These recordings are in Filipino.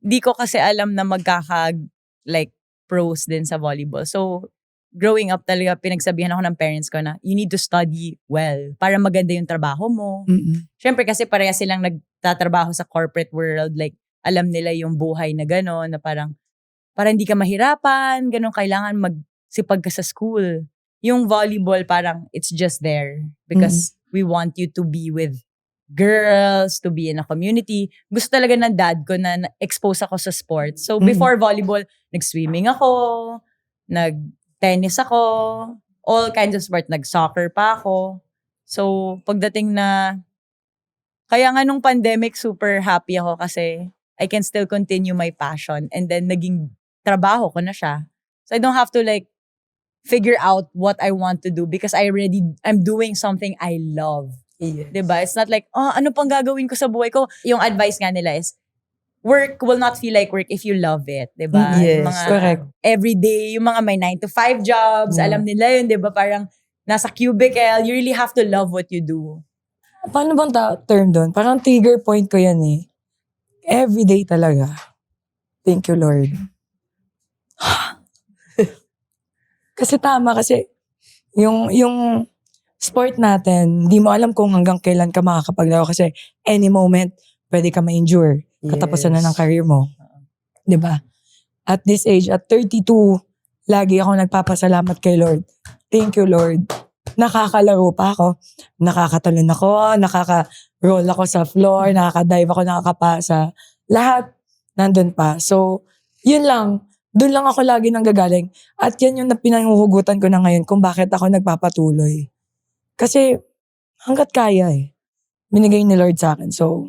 Di ko kasi alam na like pros din sa volleyball. So, growing up talaga, pinagsabihan ako ng parents ko na you need to study well para maganda yung trabaho mo. Syempre kasi pareha silang nagtatrabaho sa corporate world. Like, alam nila yung buhay na gano'n, na parang hindi ka mahirapan, gano'n, kailangan magsipag ka sa school. Yung volleyball, parang it's just there because we want you to be with girls, to be in a community. Gusto talaga ng dad ko na expose ako sa sports. So, before volleyball, nag-swimming ako, nag-tennis ako, all kinds of sports. Nag-soccer pa ako. So, pagdating na, kaya nga nung pandemic, super happy ako kasi I can still continue my passion. And then, naging trabaho ko na siya. So, I don't have to like, figure out what I want to do because I'm doing something I love. Yes. Diba? It's not like, ano pang gagawin ko sa buhay ko? Yung advice nga nila is, work will not feel like work if you love it. Diba? Yes, yung mga, correct. Everyday, yung mga may 9-to-5 jobs, alam nila yun, diba? Parang nasa cubicle, you really have to love what you do. Paano bang term doon? Parang trigger point ko yan eh. Everyday talaga. Thank you, Lord. Kasi tama, kasi yung sport natin, hindi mo alam kung hanggang kailan ka makakapaglaro kasi any moment, pwede ka ma-injure. Katapusan na ng career mo. Diba? At this age, at 32, lagi ako nagpapasalamat kay Lord. Thank you, Lord. Nakakalaro pa ako. Nakakatalon ako, nakaka-roll ako sa floor, nakaka-dive ako, nakakapasa. Lahat, nandun pa. So, yun lang. Doon lang ako lagi nang gagaling. At yan yung pinanguhugutan ko na ngayon kung bakit ako nagpapatuloy. Kasi hanggat kaya eh. Binigay ni Lord sa akin. So,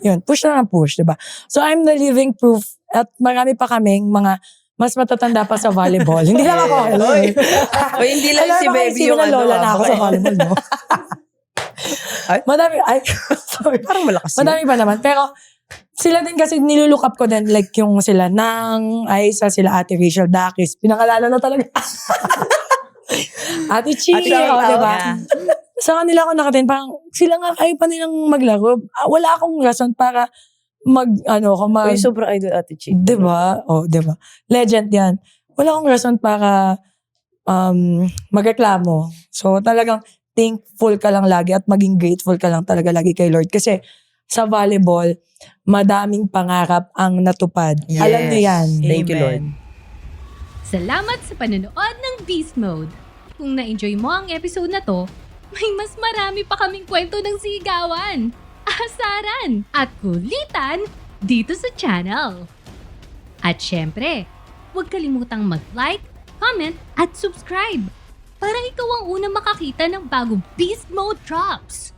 yun. Push na push, diba? So, I'm the living proof. At marami pa kaming mga mas matatanda pa sa volleyball. Hindi lang ako. O hindi lang si baby yung lola na ako sa volleyball, no? Madami. Sorry. Parang malakas yun. Madami pa naman. Pero, sila din kasi nilulook up ko din. Like yung sila Nang, Aisa, sila Ate Rachel Dakis. Pinangalala na talaga. Ate Chi, diba? Sa kanila ako nakatin, parang sila nga kayo pa nilang maglaro. Wala akong rason para Uy, sobrang idol Ate Chi. Diba? Diba? Legend yan. Wala akong rason para magreklamo. So talagang thankful ka lang lagi at maging grateful ka lang talaga lagi kay Lord. Kasi sa volleyball, madaming pangarap ang natupad. Yes. Alam niyo yan. Thank you, Lord. Salamat sa panonood ng Beast Mode. Kung na-enjoy mo ang episode na to, may mas marami pa kaming kwento ng sigawan, asaran, at kulitan dito sa channel. At syempre, huwag kalimutang mag-like, comment, at subscribe para ikaw ang unang makakita ng bagong Beast Mode drops.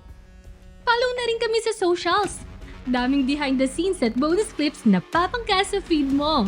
Follow na rin kami sa socials. Daming behind the scenes at bonus clips na papangka sa feed mo.